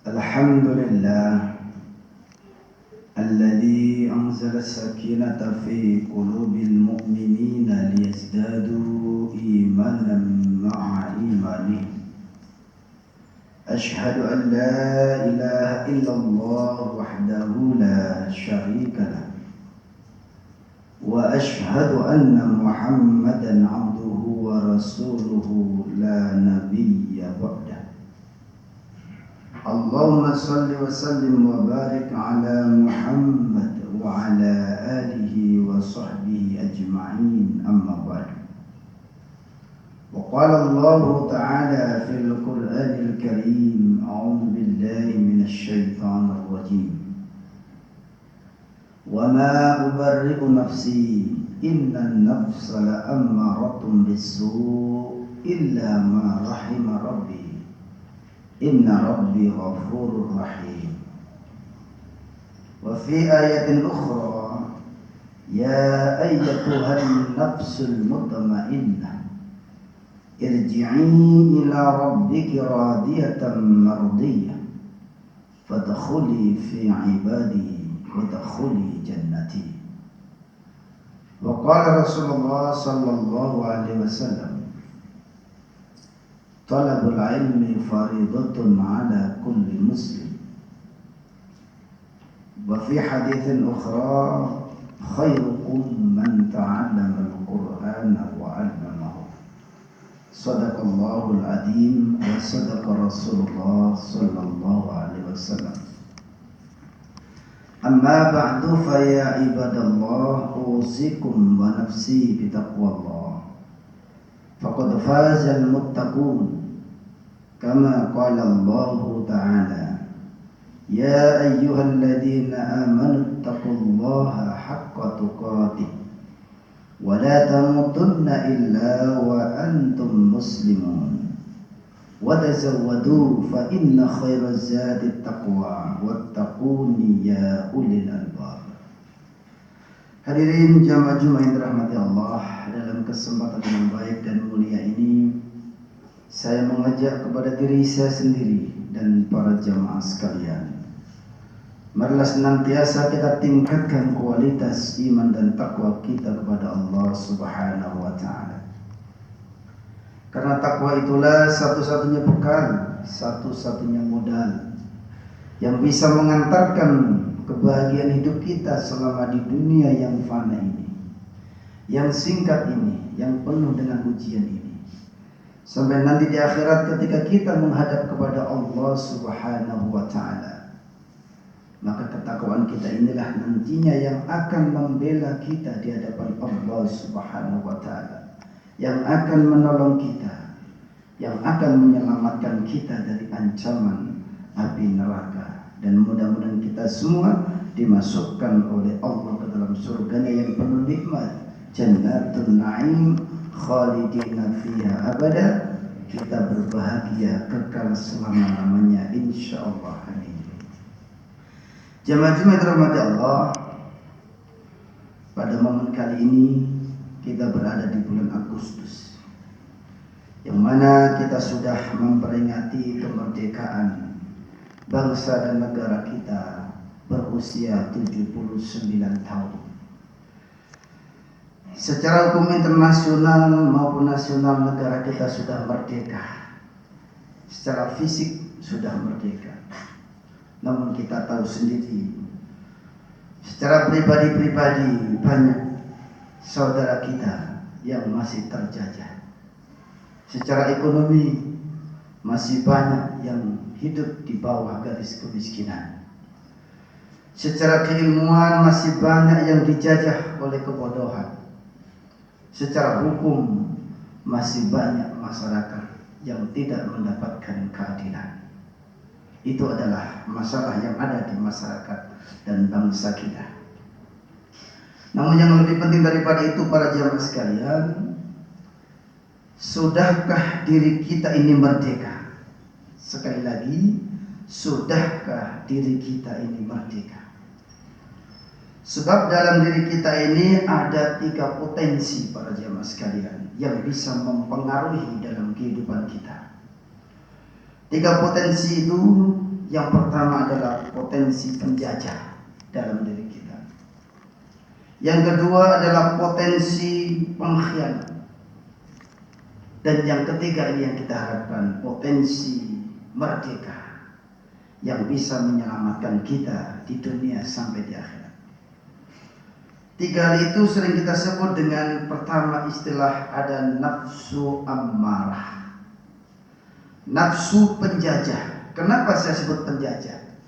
الحمد لله الذي أنزل السكينة في قلوب المؤمنين ليزدادوا إيمانا مع إيمانهم. أشهد أن لا إله إلا الله وحده لا شريك له، وأشهد أن محمدا عبده ورسوله لا نبي بعده. اللهم صل وسلم وبارك على محمد وعلى آله وصحبه أجمعين، أما بعد. وقال الله تعالى في القرآن الكريم: أعوذ بالله من الشيطان الرجيم. وما أبرئ نفسي إن النفس لأمارة بالسوء إلا ما رحم ربي إن ربي غفور رحيم. وفي آية أخرى: يا أيتها النفس المطمئنة ارجعي إلى ربك راضية مرضية فادخلي في عبادي وادخلي جنتي. وقال رسول الله صلى الله عليه وسلم: طلب العلم فريضة على كل مسلم. وفي حديث أخرى: خيركم من تعلم القرآن وعلمه. صدق الله العظيم وصدق رسول الله صلى الله عليه وسلم. أما بعد فيا عباد الله أوصيكم ونفسي بتقوى الله، فقد فاز المتقون، كما قال الله تعالى: يا أيها الذين آمنوا اتقوا الله حق تقاته ولا تموتن إلا وأنتم مسلمون وتزودوا فإن خير الزاد التقوى واتقوني يا أولي الألباب. Hadirin jamaah Jumat yang dirahmati Allah, dalam kesempatan yang baik dan mulia ini saya mengajak kepada diri saya sendiri dan para jamaah sekalian, marilah senantiasa kita tingkatkan kualitas iman dan takwa kita kepada Allah Subhanahu wa taala. Karena takwa itulah satu-satunya bekal, satu-satunya modal yang bisa mengantarkan kebahagiaan hidup kita selama di dunia yang fana ini, yang singkat ini, yang penuh dengan ujian ini, sampai nanti di akhirat ketika kita menghadap kepada Allah Subhanahu wa taala. Maka ketakwaan kita inilah nantinya yang akan membela kita di hadapan Allah Subhanahu wa taala, yang akan menolong kita, yang akan menyelamatkan kita dari ancaman api neraka. Dan mudah-mudahan kita semua dimasukkan oleh Allah ke dalam surganya yang penuh nikmat, Jannatun Na'im khalidina fiha abada. Kita berbahagia kekal selama-lamanya insyaallah. Amin. Jamaah Jumat rahmati Allah, pada momen kali ini kita berada di bulan Agustus, yang mana kita sudah memperingati kemerdekaan bangsa dan negara kita berusia 79 tahun. Secara hukum internasional maupun nasional negara kita sudah merdeka. Secara fisik sudah merdeka. Namun kita tahu sendiri, secara pribadi-pribadi banyak saudara kita yang masih terjajah. Secara ekonomi masih banyak yang hidup di bawah garis kemiskinan. Secara keilmuan masih banyak yang dijajah oleh kebodohan. Secara hukum masih banyak masyarakat yang tidak mendapatkan keadilan. Itu adalah masalah yang ada di masyarakat dan bangsa kita. Namun yang lebih penting daripada itu, para jamaah sekalian, sudahkah diri kita ini merdeka? Sekali lagi, sudahkah diri kita ini merdeka? Sebab dalam diri kita ini ada 3 potensi, para jamaah sekalian, yang bisa mempengaruhi dalam kehidupan kita. Tiga potensi itu, yang pertama adalah potensi penjajah dalam diri kita. Yang kedua adalah potensi pengkhianat. Dan yang ketiga ini yang kita harapkan, potensi merdeka yang bisa menyelamatkan kita di dunia sampai di akhirat. Tiga hal itu sering kita sebut dengan pertama istilah ada nafsu ammarah, nafsu penjajah. Kenapa saya sebut penjajah?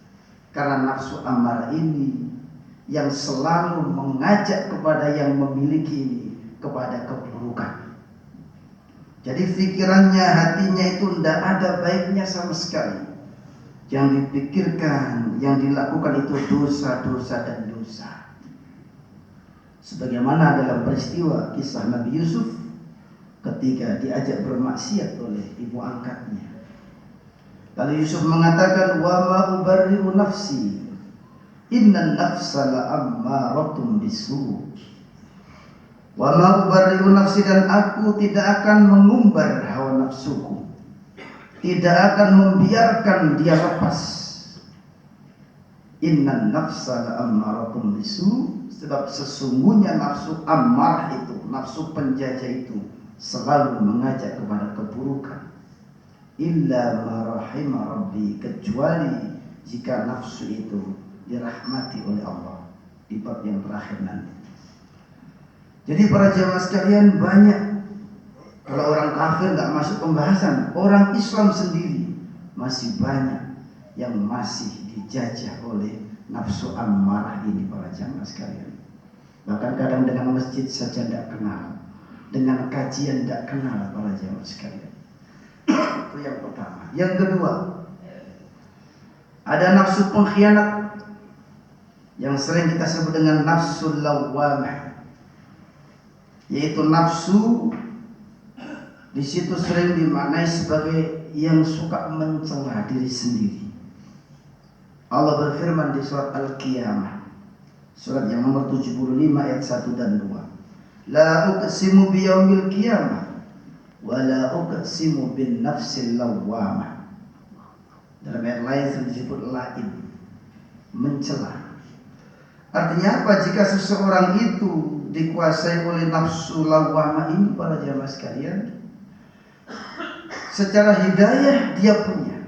Karena nafsu ammarah ini yang selalu mengajak kepada yang memiliki ini kepada keburukan. Jadi pikirannya, hatinya itu tidak ada baiknya sama sekali. Yang dipikirkan, yang dilakukan itu dosa-dosa dan dosa. Sebagaimana dalam peristiwa kisah Nabi Yusuf ketika diajak bermaksiat oleh ibu angkatnya. Lalu Yusuf mengatakan, wa ma ubarri'u nafsi, innan nafsa la'ammaratun bisu'. Wa ma ubarri'u nafsi, dan aku tidak akan mengumbar hawa nafsuku, tidak akan membiarkan dia lepas. Innan nafsa la'ammaratun bisu', sebab sesungguhnya nafsu ammar itu, nafsu penjajah itu selalu mengajak kepada keburukan. Illa ma rahima rabbi, kecuali jika nafsu itu dirahmati oleh Allah di bab yang terakhir nanti. Jadi para jamaah sekalian, banyak kalau orang kafir nggak masuk pembahasan, orang Islam sendiri masih banyak yang masih dijajah oleh nafsu ammarah ini para jamaah sekalian. Bahkan kadang dengan masjid saja tidak kenal, dengan kajian tidak kenal para jamaah sekalian. Itu yang pertama. Yang kedua, ada nafsu pengkhianat yang sering kita sebut dengan nafsu lawwamah, yaitu nafsu di situ sering dimaknai sebagai yang suka mencela diri sendiri. Allah berfirman di surat Al-Qiyamah, surat yang nomor 75 ayat 1 dan 2. La uqsimu biyaumil qiyamah wa la uqsimu bin nafsil lawwamah. Dalam ayat lain disebut lain, mencela. Artinya apa? Jika seseorang itu dikuasai oleh nafsu lawwamah ini para jamaah sekalian, secara hidayah dia punya,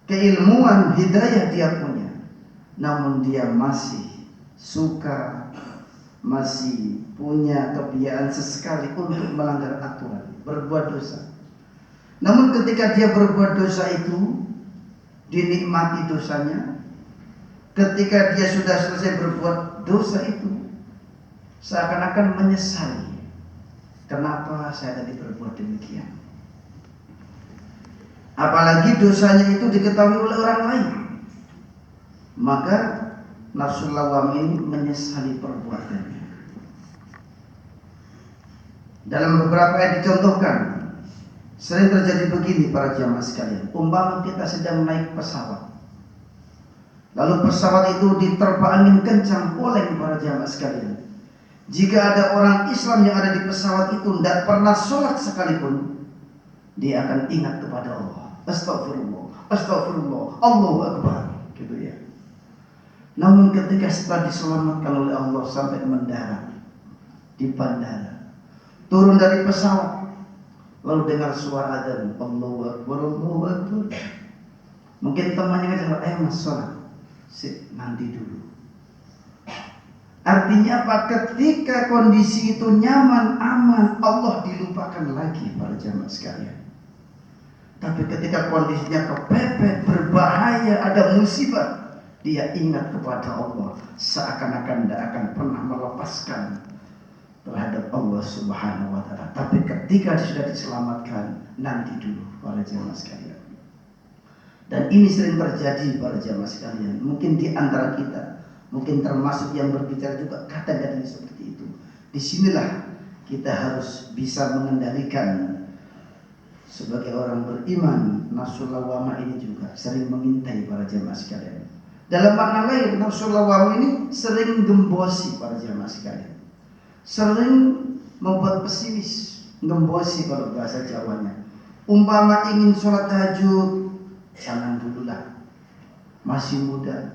keilmuan hidayah dia punya, namun dia masih suka, masih punya kebiasaan sesekali untuk melanggar aturan, berbuat dosa. Namun ketika dia berbuat dosa itu, dinikmati dosanya. Ketika dia sudah selesai berbuat dosa itu, seakan-akan menyesali, kenapa saya tadi berbuat demikian. Apalagi dosanya itu diketahui oleh orang lain, maka nafsu lawwam ini menyesali perbuatannya. Dalam beberapa ayat dicontohkan, sering terjadi begini para jamaah sekalian. Umpama kita sedang naik pesawat, lalu pesawat itu diterpa angin kencang oleh para jamaah sekalian. Jika ada orang Islam yang ada di pesawat itu tidak pernah sholat sekalipun, dia akan ingat kepada Allah. Astagfirullah, astagfirullah, Allahu Akbar, gitu ya. Namun ketika setelah diselamatkan oleh Allah sampai mendarat di bandara, turun dari pesawat, lalu dengar suara adzan, Allahu Akbar, Allahu Akbar. Mungkin temannya ngajak, ayo mas sholat. Sip, nanti dulu. Artinya apa? Ketika kondisi itu nyaman, aman, Allah dilupakan lagi para jamaah sekalian. Tapi ketika kondisinya kepepet, berbahaya, ada musibah, dia ingat kepada Allah, seakan-akan tidak akan pernah melepaskan terhadap Allah Subhanahu wa ta'ala. Tapi ketika sudah diselamatkan, nanti dulu para jamaah sekalian. Dan ini sering terjadi para jamaah sekalian. Mungkin di antara kita, mungkin termasuk yang berbicara juga kadang-kadang seperti itu. Disinilah kita harus bisa mengendalikan. Sebagai orang beriman, nafsu lawwamah ini juga sering mengintai para jamaah sekalian. Dalam makna lain, nafsu lawwamah ini sering gembosi para jamaah sekalian. Sering membuat pesimis, gembosi kalau bahasa Jawanya. Umpama ingin sholat tahajud, jangan dululah, masih muda.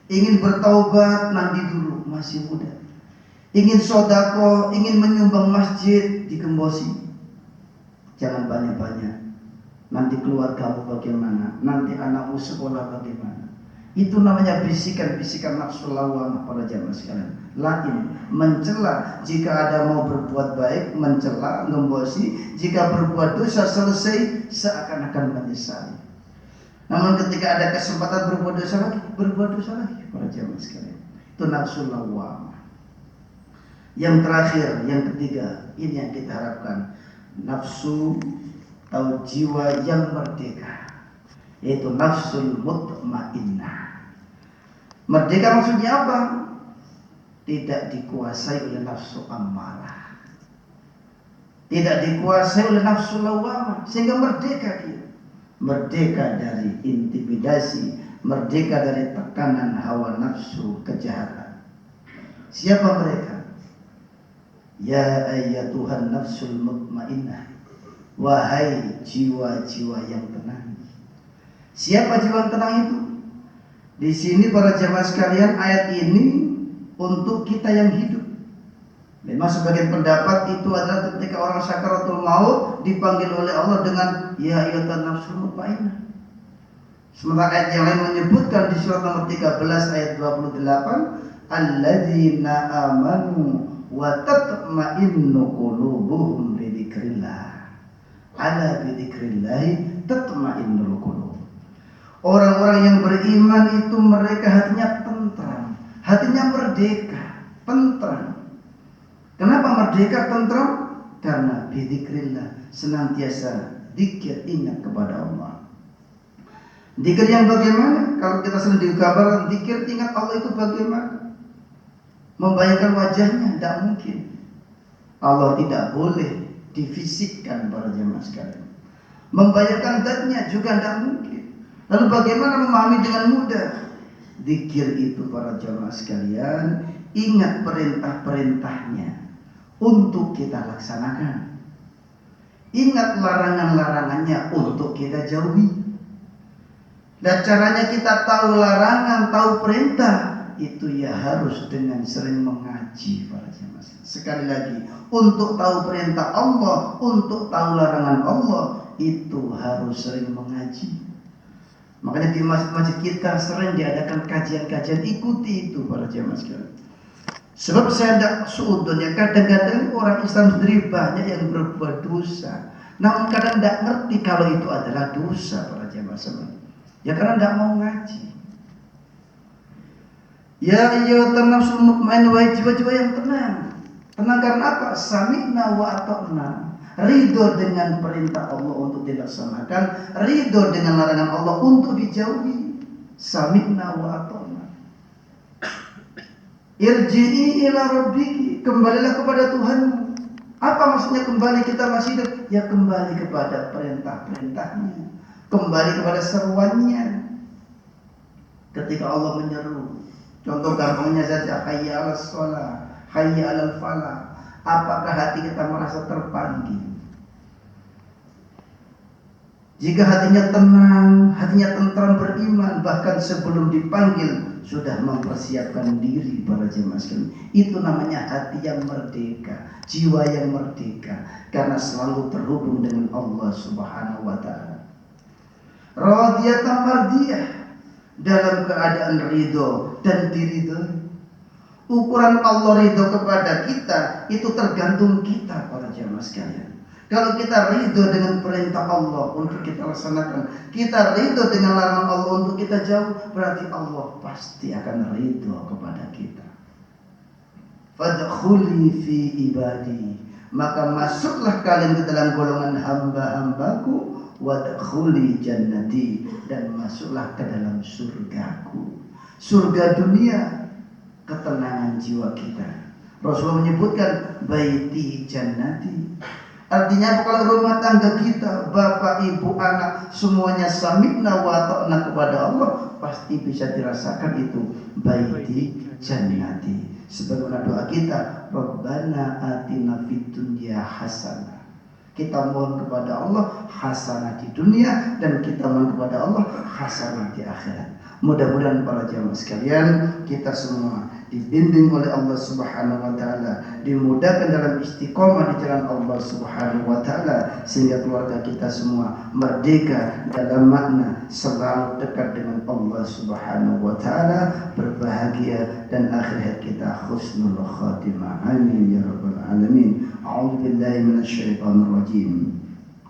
Ingin bertaubat, nanti dulu, masih muda. Ingin sodako, ingin menyumbang masjid, digembosi. Jangan banyak-banyak. Nanti keluargamu bagaimana? Nanti anakmu sekolah bagaimana? Itu namanya bisikan-bisikan nafsu lawamah para jamaah sekalian. Lain, mencela jika ada mau berbuat baik, mencela, ngembosi. Jika berbuat dosa selesai, seakan-akan menyesali. Namun ketika ada kesempatan berbuat dosa lagi para jamaah sekalian. Itu nafsu lawamah. Yang terakhir, yang ketiga, ini yang kita harapkan, nafsu atau jiwa yang merdeka, yaitu nafsul mutmainnah. Merdeka maksudnya apa? Tidak dikuasai oleh nafsu ammarah, tidak dikuasai oleh nafsu lawamah, sehingga merdeka dia. Merdeka dari intimidasi, merdeka dari tekanan hawa nafsu kejahatan. Siapa mereka? Ya ayyatuhan nafsul mutmainnah, wahai jiwa-jiwa yang tenang. Siapa jiwa yang tenang itu? Di sini para jamaah sekalian, ayat ini untuk kita yang hidup. Memang sebagian pendapat itu adalah ketika orang sakaratul maut dipanggil oleh Allah dengan ya ayyatuhan nafsul mutmainnah. Sementara ayat yang lain menyebutkan di surat nomor 13 ayat 28, alladzina amanu wa tatma'innu qulubuhum bi dzikrillah. Ala bi dzikrillah tatma'innul qulub. Orang-orang yang beriman itu mereka hatinya tentram, hatinya merdeka, tentram. Kenapa merdeka tentram? Karena bi dzikrillah, senantiasa zikir, ingat kepada Allah. Zikir yang bagaimana? Kalau kita sedang dikabarkan zikir ingat Allah itu bagaimana? Membayangkan wajahnya, tidak mungkin. Allah tidak boleh difisikkan para jemaah sekalian. Membayangkan zatnya juga tidak mungkin. Lalu bagaimana memahami dengan mudah? Zikir itu para jemaah sekalian, ingat perintah-perintahnya untuk kita laksanakan. Ingat larangan-larangannya untuk kita jauhi. Dan caranya kita tahu larangan, tahu perintah, itu ya harus dengan sering mengaji para jemaah. Sekali lagi, untuk tahu perintah Allah, untuk tahu larangan Allah, itu harus sering mengaji. Makanya di masjid-masjid kita sering diadakan kajian-kajian, ikuti itu para jemaah sekalian. Sebab saya tidak suudon ya, kadang-kadang orang Islam sendiri banyak yang berbuat dosa, namun kadang tidak ngerti kalau itu adalah dosa para jemaah sekalian. Ya karena tidak mau ngaji. Ya ayyuhan nafsul mutmainnah, wahai jiwa-jiwa yang tenang. Tenang karena apa? Sami'na wa ata'na. Ridho dengan perintah Allah untuk dilaksanakan, ridho dengan larangan Allah untuk dijauhi. Sami'na wa ata'na. Irji'i ila rabbiki, kembalilah kepada Tuhanmu. Apa maksudnya kembali? Kita masih hidup, ya kembali kepada perintah-perintahnya, kembali kepada seruannya. Ketika Allah menyeru, contoh gampangnya saja, hayya 'alas shalah, hayya 'alal falah. Apakah hati kita merasa terpanggil? Jika hatinya tenang, hatinya tentram beriman, bahkan sebelum dipanggil sudah mempersiapkan diri para jemaah sekalian. Itu namanya hati yang merdeka, jiwa yang merdeka, karena selalu terhubung dengan Allah Subhanahu wa taala. Radiyatan mardiyah, dalam keadaan ridho dan diridhoi. Ukuran Allah ridho kepada kita itu tergantung kita para jamaah sekalian. Kalau kita ridho dengan perintah Allah untuk kita laksanakan, kita ridho dengan larangan Allah untuk kita jauh, berarti Allah pasti akan ridho kepada kita. Fadkhuli fi ibadi, maka masuklah kalian ke dalam golongan hamba-hambaku. Wadkhuli jannati, dan masuklah ke dalam surgaku. Surga dunia, ketenangan jiwa kita. Rasulullah menyebutkan baiti jannati. Artinya kalau rumah tangga kita, bapak, ibu, anak, semuanya sami'na wa ta'na kepada Allah, pasti bisa dirasakan itu baiti jannati. Sebagaimana doa kita, Rabbana atina fid dunya hasanah. Kita mohon kepada Allah hasanah di dunia dan kita mohon kepada Allah hasanah di akhirat. Mudah-mudahan para jamaah sekalian, kita semua dibimbing oleh Allah Subhanahu wa taala, dimudahkan dalam istiqomah di jalan Allah Subhanahu wa taala, sehingga keluarga kita semua merdeka dalam makna selalu dekat dengan Allah Subhanahu wa taala, berbahagia dan akhirat kita husnul khatimah. Amin ya rabbal alamin. A'udzu billahi minasyaitonir rajim.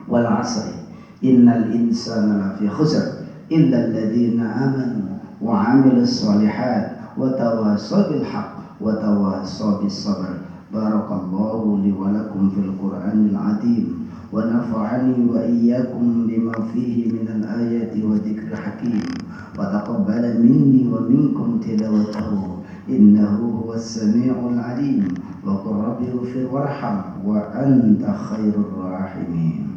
Wal 'asri innal insana lafi khusr illa alladziina aamanu wa 'amilus shalihaat wa tawassaw bil haqq wa tawassaw bis sabr. Barakallahu li wa lakum fil Qur'anil 'azim wa nafa'ani wa iyyakum bima fihi minal ayati wa dzikril hakim wa taqabbala minni wa minkum tilawatahu innahu huwas samii'ul 'aliim wa qul rabbi ighfir warham wa anta khairur rahimin.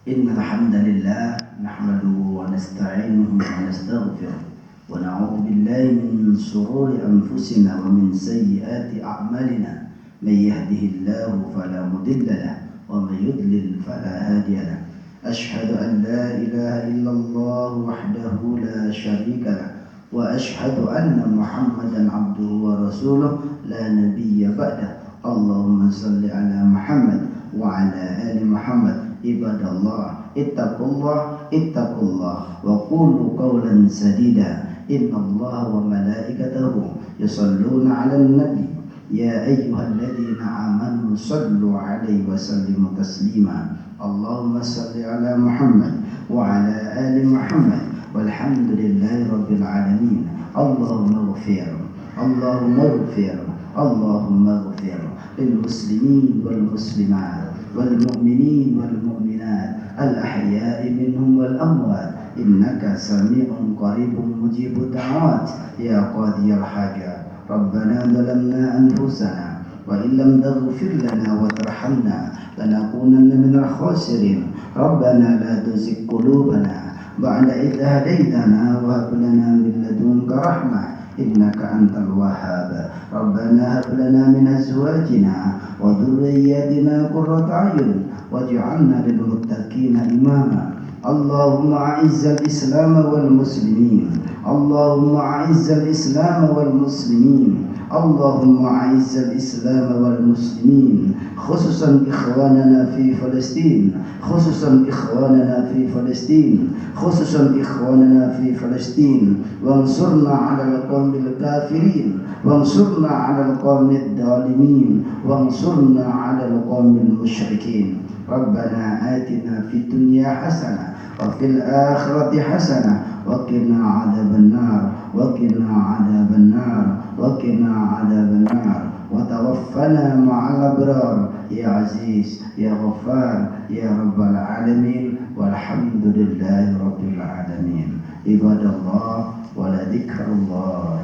Innal hamdalillah nahmaduhu wa nasta'inuhu wa nastaghfiruh wa na'udzu billahi min shururi anfusina wa min sayyiati a'malina. May yahdihillahu fala mudilla lahu wa may yudlil fala hadiya lahu. Ashhadu an la ilaha illallah wahdahu la syarika lahu wa ashhadu anna Muhammadan 'abduhu wa rasuluh la nabiyya ba'dahu. Allahumma shalli ala Muhammad wa ala ali Muhammad. Ibadallah, ittaqullah, ittaqullah wa qulu qawlan sadida. Innallaha wa malaikatahu yusalluna 'alan nabi ya ayyuhalladzina amanu sallu 'alaihi wa sallimu taslima. Allahumma shalli 'ala Muhammad wa 'ala ali Muhammad walhamdulillahi rabbil alamin. Allahumma ighfir, Allahumma ighfir, Allahumma ighfir lil muslimin wal muslimat والمؤمنين والمؤمنات الأحياء منهم والأموات إنك سميع قريب مجيب الدعوات يا قاضي الحاجات. ربنا ظلمنا أنفسنا وإن لم تغفر لنا وترحمنا لنكونن من الخاسرين. ربنا لا تزغ قلوبنا بعد إذ هديتنا وهب لنا من لدنك رحمة إنك أنت الوهاب. ربنا هب لنا من أزواجنا وذرياتنا قرة أعين واجعلنا للمتقين إماما. اللهم أعز الإسلام والمسلمين، اللهم أعز الإسلام والمسلمين، اللهم أعز الإسلام والمسلمين، خصوصا إخواننا في فلسطين، خصوصا إخواننا في فلسطين، خصوصا إخواننا في فلسطين. وانصرنا على القوم الكافرين، وانصرنا على القوم الظالمين، وانصرنا على القوم المشركين. ربنا آتنا في الدنيا حسنة وفي الآخرة حسنة وقنا عذاب النار، وقنا عذاب النار، وقنا عذاب النار. وتوفنا مع الأبرار يا عزيز يا غفار يا رب العالمين. والحمد لله رب العالمين. عباد الله ولذكر الله